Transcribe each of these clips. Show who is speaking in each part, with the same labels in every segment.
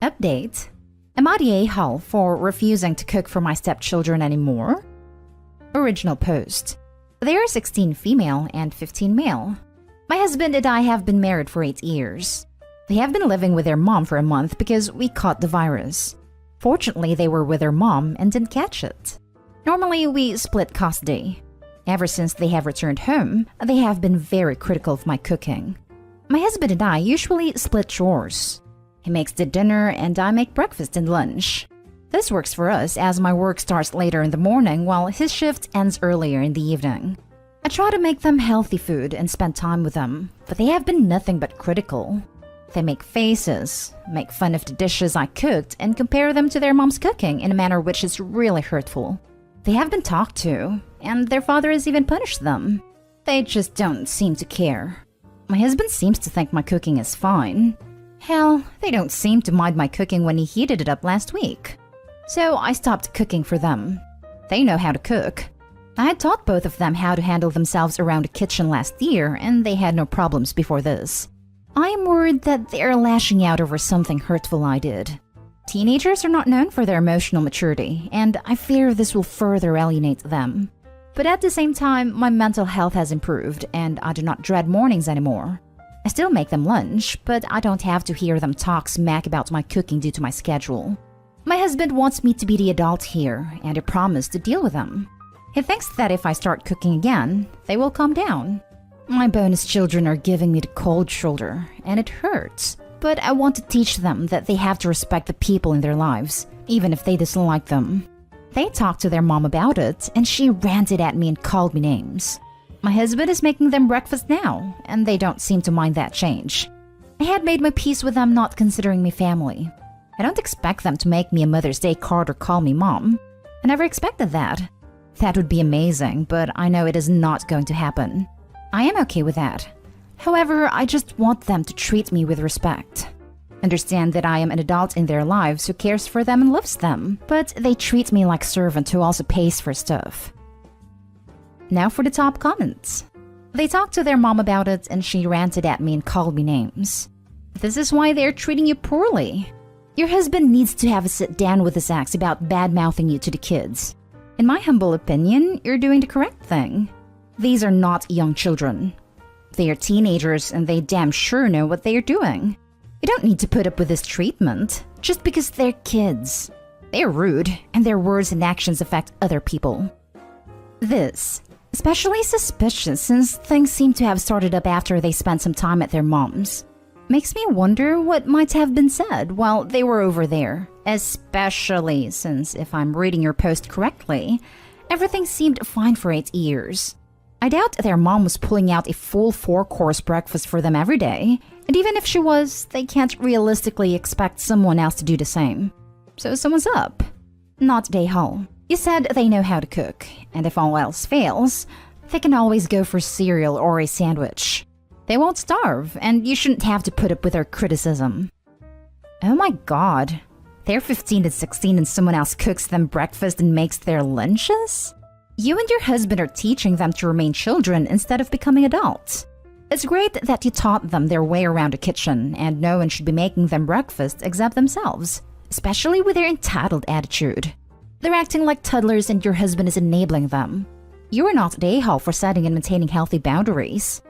Speaker 1: Update. Am I the a-hole for refusing to cook for my stepchildren anymore? Original post. They are 16 female and 15 male. My husband and I have been married for 8 years. They have been living with their mom for a month because we caught the virus. Fortunately, they were with their mom and didn't catch it. Normally, we split custody. Ever since they have returned home, they have been very critical of my cooking. My husband and I usually split chores. He makes the dinner and I make breakfast and lunch. This works for us as my work starts later in the morning while his shift ends earlier in the evening. I try to make them healthy food and spend time with them, but they have been nothing but critical. They make faces, make fun of the dishes I cooked, and compare them to their mom's cooking in a manner which is really hurtful. They have been talked to, and their father has even punished them. They just don't seem to care. My husband seems to think my cooking is fine. Hell, they don't seem to mind my cooking when he heated it up last week. So I stopped cooking for them. They know how to cook. I had taught both of them how to handle themselves around a kitchen last year, and they had no problems before this. I am worried that they are lashing out over something hurtful I did. Teenagers are not known for their emotional maturity, and I fear this will further alienate them. But at the same time, my mental health has improved, and I do not dread mornings anymore. I still make them lunch, but I don't have to hear them talk smack about my cooking due to my schedule. My husband wants me to be the adult here, and I promise to deal with them. He thinks that if I start cooking again, they will calm down. My bonus children are giving me the cold shoulder, and it hurts. But I want to teach them that they have to respect the people in their lives, even if they dislike them. They talked to their mom about it, and she ranted at me and called me names. My husband is making them breakfast now, and they don't seem to mind that change. I had made my peace with them not considering me family. I don't expect them to make me a Mother's Day card or call me mom. I never expected that. That would be amazing, but I know it is not going to happen. I am okay with that. However, I just want them to treat me with respect. Understand that I am an adult in their lives who cares for them and loves them, but they treat me like a servant who also pays for stuff. Now for the top comments. They talked to their mom about it and she ranted at me and called me names. This is why they are treating you poorly. Your husband needs to have a sit down with his ex about bad-mouthing you to the kids. In my humble opinion, you're doing the correct thing. These are not young children. They are teenagers and they damn sure know what they are doing. You don't need to put up with this treatment just because they're kids. They're rude and their words and actions affect other people. This, especially suspicious since things seem to have started up after they spent some time at their mom's. Makes me wonder what might have been said while they were over there, especially since if I'm reading your post correctly, everything seemed fine for 8 years. I doubt their mom was pulling out a full 4-course breakfast for them every day, and even if she was, they can't realistically expect someone else to do the same. So someone's up. Not Dayhall. You said they know how to cook, and if all else fails, they can always go for cereal or a sandwich. They won't starve, and you shouldn't have to put up with their criticism. Oh my god. They're 15 and 16 and someone else cooks them breakfast and makes their lunches? You and your husband are teaching them to remain children instead of becoming adults. It's great that you taught them their way around a kitchen, and no one should be making them breakfast except themselves, especially with their entitled attitude. They're acting like toddlers and your husband is enabling them. You are not the a-hole for setting and maintaining healthy boundaries.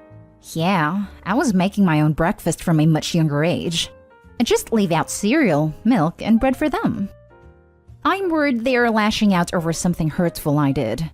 Speaker 1: Yeah, I was making my own breakfast from a much younger age. I just leave out cereal, milk, and bread for them. I'm worried they are lashing out over something hurtful I did.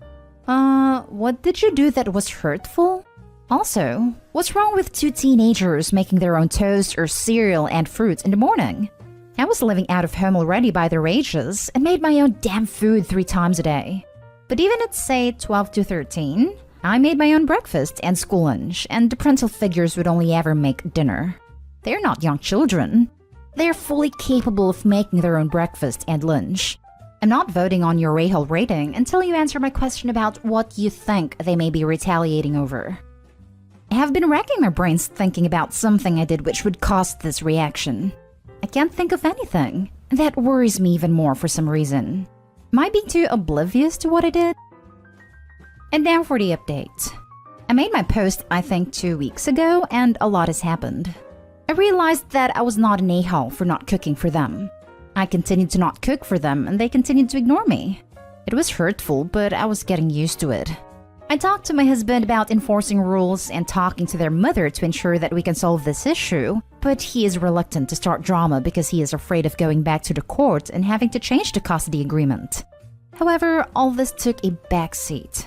Speaker 1: What did you do that was hurtful? Also, what's wrong with 2 teenagers making their own toast or cereal and fruit in the morning? I was living out of home already by their ages and made my own damn food 3 times a day. But even at, say, 12 to 13, I made my own breakfast and school lunch, and the parental figures would only ever make dinner. They're not young children. They're fully capable of making their own breakfast and lunch. I'm not voting on your a-hole rating until you answer my question about what you think they may be retaliating over. I have been racking my brains thinking about something I did which would cause this reaction. I can't think of anything. That worries me even more for some reason. Am I being too oblivious to what I did? And now for the update. I made my post, I think, 2 weeks ago, and a lot has happened. I realized that I was not an a-hole for not cooking for them. I continued to not cook for them and they continued to ignore me. It was hurtful, but I was getting used to it. I talked to my husband about enforcing rules and talking to their mother to ensure that we can solve this issue, but he is reluctant to start drama because he is afraid of going back to the court and having to change the custody agreement. However, all this took a backseat.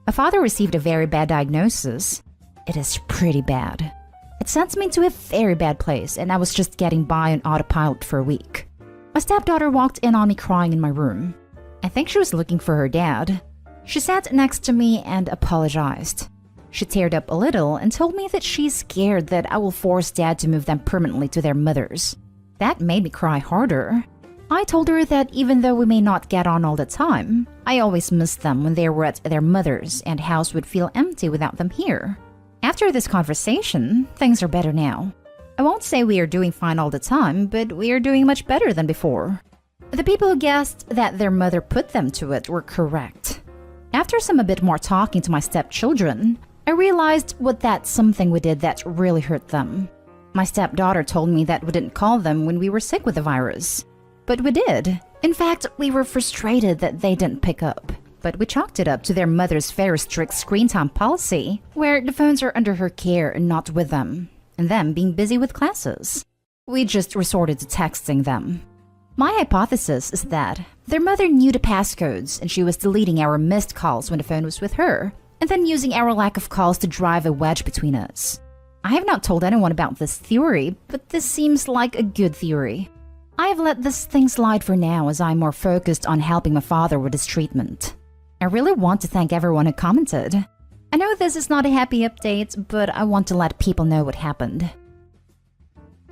Speaker 1: My father received a very bad diagnosis. It is pretty bad. It sent me to a very bad place, and I was just getting by on autopilot for a week. My stepdaughter walked in on me crying in my room. I think she was looking for her dad. She sat next to me and apologized. She teared up a little and told me that she's scared that I will force dad to move them permanently to their mothers. That made me cry harder. I told her that even though we may not get on all the time, I always missed them when they were at their mothers and house would feel empty without them here. After this conversation, things are better now. I won't say we are doing fine all the time, but we are doing much better than before. The people who guessed that their mother put them to it were correct. After a bit more talking to my stepchildren, I realized what that something we did that really hurt them. My stepdaughter told me that we didn't call them when we were sick with the virus. But we did. In fact, we were frustrated that they didn't pick up. But we chalked it up to their mother's very strict screen time policy, where the phones are under her care and not with them, and them being busy with classes. We just resorted to texting them. My hypothesis is that their mother knew the passcodes and she was deleting our missed calls when the phone was with her, and then using our lack of calls to drive a wedge between us. I have not told anyone about this theory, but this seems like a good theory. I have let this thing slide for now as I'm more focused on helping my father with his treatment. I really want to thank everyone who commented. I know this is not a happy update, but I want to let people know what happened.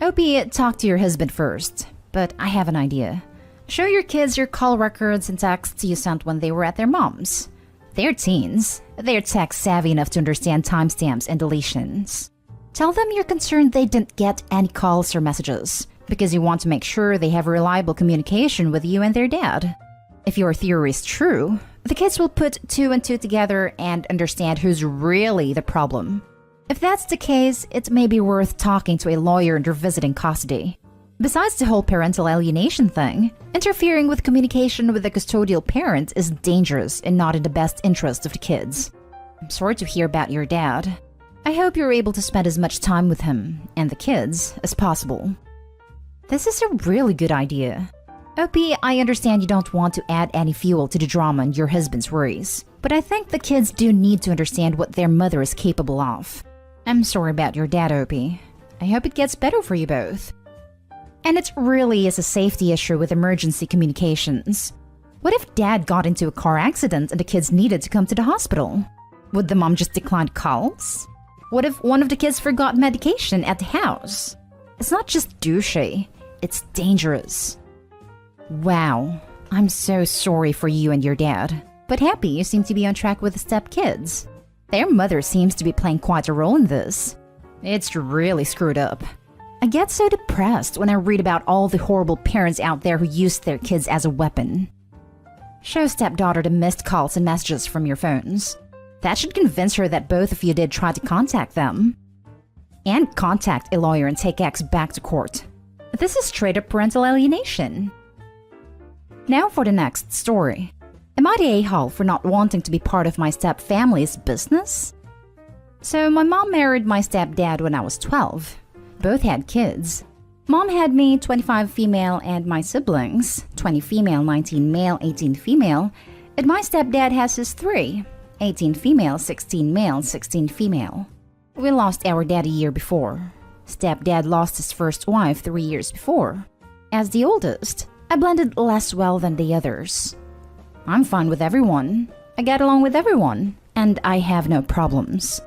Speaker 1: Opie, talk to your husband first. But I have an idea. Show your kids your call records and texts you sent when they were at their mom's. They're teens. They're tech savvy enough to understand timestamps and deletions. Tell them you're concerned they didn't get any calls or messages, because you want to make sure they have reliable communication with you and their dad. If your theory is true, the kids will put 2 and 2 together and understand who's really the problem. If that's the case, it may be worth talking to a lawyer and revisiting custody. Besides the whole parental alienation thing, interfering with communication with the custodial parent is dangerous and not in the best interest of the kids. I'm sorry to hear about your dad. I hope you're able to spend as much time with him and the kids as possible. This is a really good idea. Opie, I understand you don't want to add any fuel to the drama and your husband's worries, but I think the kids do need to understand what their mother is capable of. I'm sorry about your dad, Opie. I hope it gets better for you both. And it really is a safety issue with emergency communications. What if dad got into a car accident and the kids needed to come to the hospital? Would the mom just decline calls? What if one of the kids forgot medication at the house? It's not just douchey, it's dangerous. Wow, I'm so sorry for you and your dad, but happy you seem to be on track with the stepkids. Their mother seems to be playing quite a role in this. It's really screwed up. I get so depressed when I read about all the horrible parents out there who use their kids as a weapon. Show stepdaughter the missed calls and messages from your phones. That should convince her that both of you did try to contact them. And contact a lawyer and take X back to court. This is straight up parental alienation. Now for the next story. Am I the a-hole for not wanting to be part of my step-family's business? So my mom married my stepdad when I was 12. Both had kids. Mom had me, 25 female, and my siblings, 20 female, 19 male, 18 female, and my stepdad has his 3, 18 female, 16 male, 16 female. We lost our dad a year before. Stepdad lost his first wife 3 years before. As the oldest, I blended less well than the others. I'm fine with everyone. I get along with everyone, and I have no problems.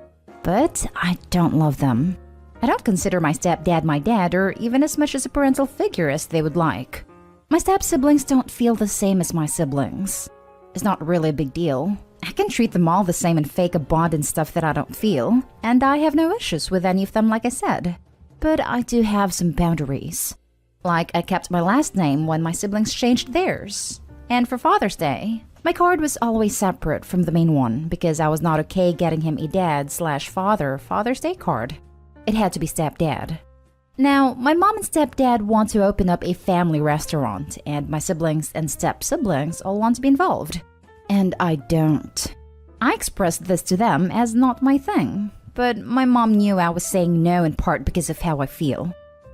Speaker 1: But I don't love them. I don't consider my stepdad my dad or even as much as a parental figure as they would like. My step-siblings don't feel the same as my siblings. It's not really a big deal. I can treat them all the same and fake a bond and stuff that I don't feel, and I have no issues with any of them like I said. But I do have some boundaries. Like I kept my last name when my siblings changed theirs. And for Father's Day, my card was always separate from the main one because I was not okay getting him a dad/father Father's Day card. It had to be stepdad. Now, my mom and stepdad want to open up a family restaurant, and my siblings and step-siblings all want to be involved. And I don't. I expressed this to them as not my thing, but my mom knew I was saying no in part because of how I feel.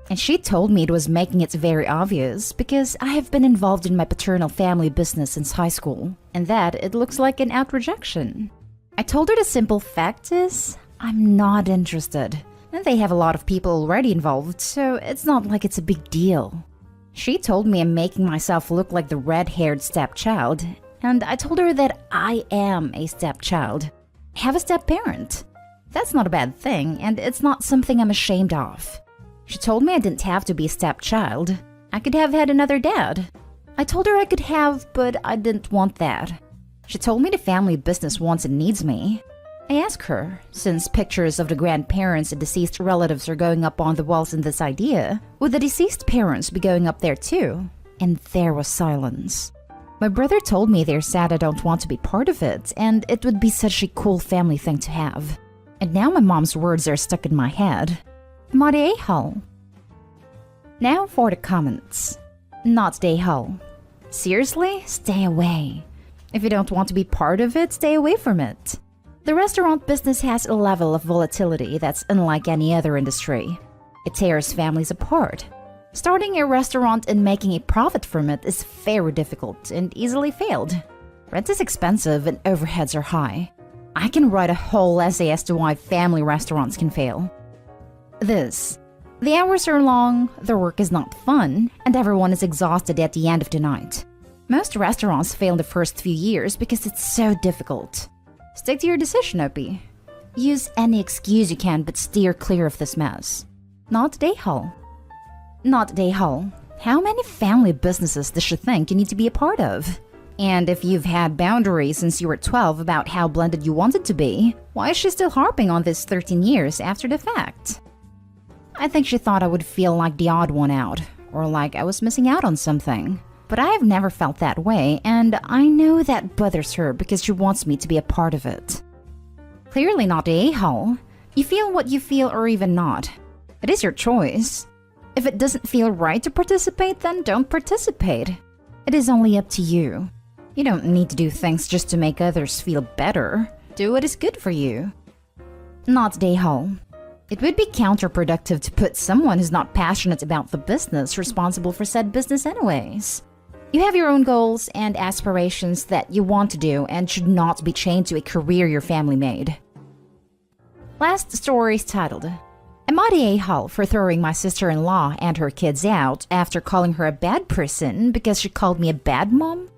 Speaker 1: And she told me it was making it very obvious because I have been involved in my paternal family business since high school, and that it looks like an out rejection. I told her the simple fact is, I'm not interested. And they have a lot of people already involved, so it's not like it's a big deal. She told me I'm making myself look like the red-haired stepchild, and I told her that I am a stepchild. I have a step-parent. That's not a bad thing, and it's not something I'm ashamed of. She told me I didn't have to be a stepchild. I could have had another dad. I told her I could have, but I didn't want that. She told me the family business wants and needs me. I asked her, since pictures of the grandparents and deceased relatives are going up on the walls in this idea, would the deceased parents be going up there too? And there was silence. My brother told me they're sad I don't want to be part of it, and it would be such a cool family thing to have. And now my mom's words are stuck in my head. Not a-hole. Now for the comments. Not a-hole. Seriously? Stay away. If you don't want to be part of it, stay away from it. The restaurant business has a level of volatility that's unlike any other industry. It tears families apart. Starting a restaurant and making a profit from it is very difficult and easily failed. Rent is expensive and overheads are high. I can write a whole essay as to why family restaurants can fail. The hours are long, the work is not fun, and everyone is exhausted at the end of the night. Most restaurants fail in the first few years because it's so difficult. Stick to your decision, Opie. Use any excuse you can, but steer clear of this mess. Not a-hole. Not a-hole. How many family businesses does she think you need to be a part of? And if you've had boundaries since you were 12 about how blended you wanted to be, why is she still harping on this 13 years after the fact? I think she thought I would feel like the odd one out, or like I was missing out on something. But I have never felt that way, and I know that bothers her because she wants me to be a part of it. Clearly not a-hole. You feel what you feel or even not. It is your choice. If it doesn't feel right to participate, then don't participate. It is only up to you. You don't need to do things just to make others feel better. Do what is good for you. Not a-hole. It would be counterproductive to put someone who's not passionate about the business responsible for said business anyways. You have your own goals and aspirations that you want to do and should not be chained to a career your family made. Last story is titled, Am I the a-hole for throwing my sister-in-law and her kids out after calling her a bad person because she called me a bad mom?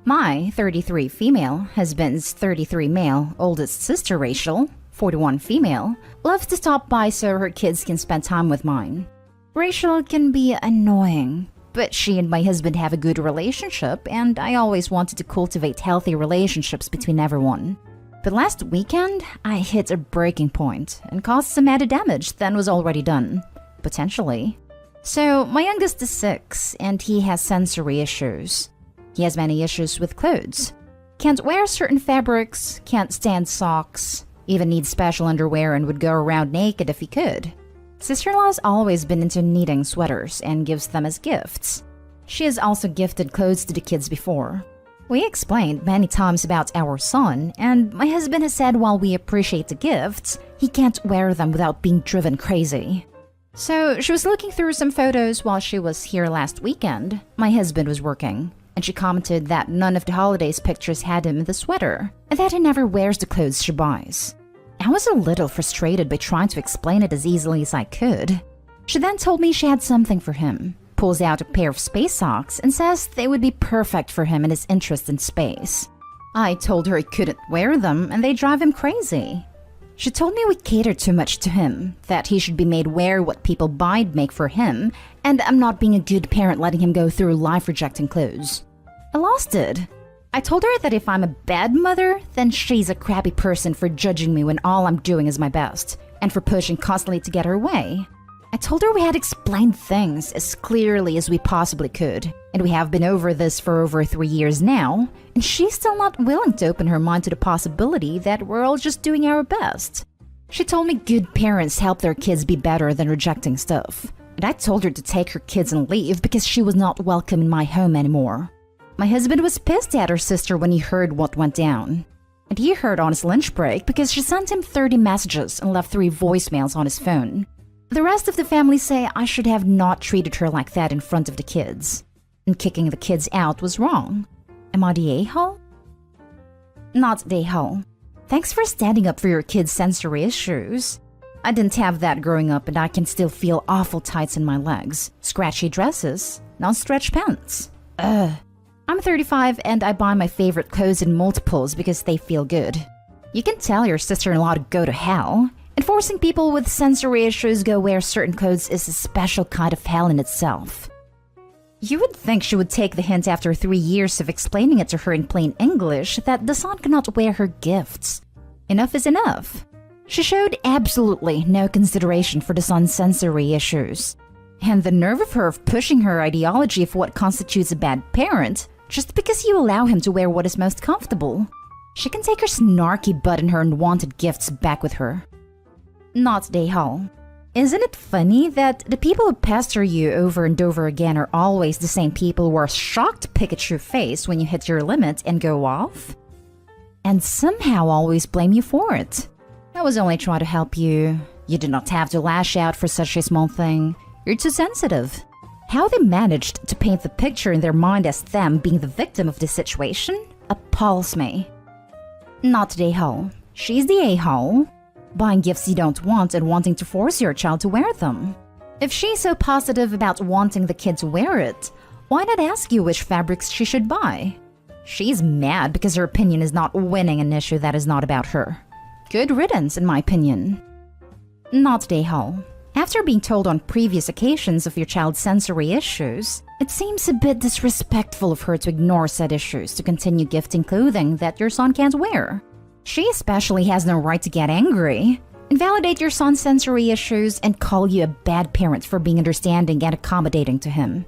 Speaker 1: My 33 female husband's 33 male oldest sister Rachel, 41 female, loves to stop by so her kids can spend time with mine. Rachel can be annoying, but she and my husband have a good relationship, and I always wanted to cultivate healthy relationships between everyone. But last weekend, I hit a breaking point and caused some added damage than was already done. Potentially. So, my youngest is 6, and he has sensory issues. He has many issues with clothes. Can't wear certain fabrics, can't stand socks, even needs special underwear and would go around naked if he could. Sister-in-law has always been into knitting sweaters and gives them as gifts. She has also gifted clothes to the kids before. We explained many times about our son, and my husband has said while we appreciate the gifts, he can't wear them without being driven crazy. So she was looking through some photos while she was here last weekend. My husband was working, and she commented that none of the holidays pictures had him in the sweater, and that he never wears the clothes she buys. I was a little frustrated by trying to explain it as easily as I could. She then told me she had something for him, pulls out a pair of space socks and says they would be perfect for him and his interest in space. I told her he couldn't wear them and they drive him crazy. She told me we cater too much to him, that he should be made wear what people buy and make for him, and I'm not being a good parent letting him go through life rejecting clothes. I lost it. I told her that if I'm a bad mother, then she's a crappy person for judging me when all I'm doing is my best, and for pushing constantly to get her way. I told her we had explained things as clearly as we possibly could, and we have been over this for over 3 years now, and she's still not willing to open her mind to the possibility that we're all just doing our best. She told me good parents help their kids be better than rejecting stuff. And I told her to take her kids and leave because she was not welcome in my home anymore. My husband was pissed at her sister when he heard what went down. And he heard on his lunch break because she sent him 30 messages and left 3 voicemails on his phone. The rest of the family say I should have not treated her like that in front of the kids. And kicking the kids out was wrong. Am I the a-hole? Not the a-hole. Thanks for standing up for your kids' sensory issues. I didn't have that growing up and I can still feel awful tights in my legs, scratchy dresses, non-stretch pants. I'm 35 and I buy my favorite clothes in multiples because they feel good. You can tell your sister-in-law to go to hell. Enforcing people with sensory issues go wear certain clothes is a special kind of hell in itself. You would think she would take the hint after 3 years of explaining it to her in plain English that the son cannot wear her gifts. Enough is enough. She showed absolutely no consideration for the son's sensory issues. And the nerve of her of pushing her ideology of what constitutes a bad parent just because you allow him to wear what is most comfortable. She can take her snarky butt and her unwanted gifts back with her. Not the a-hole. Isn't it funny that the people who pester you over and over again are always the same people who are shocked to pick at your face when you hit your limit and go off? And somehow always blame you for it. I was only trying to help you. You did not have to lash out for such a small thing. You're too sensitive. How they managed to paint the picture in their mind as them being the victim of this situation appalls me. Not the a-hole. She's the a-hole. Buying gifts you don't want and wanting to force your child to wear them. If she's so positive about wanting the kid to wear it, why not ask you which fabrics she should buy? She's mad because her opinion is not winning an issue that is not about her. Good riddance, in my opinion. Not the a-hole. After being told on previous occasions of your child's sensory issues, it seems a bit disrespectful of her to ignore said issues to continue gifting clothing that your son can't wear. She especially has no right to get angry, invalidate your son's sensory issues, and call you a bad parent for being understanding and accommodating to him.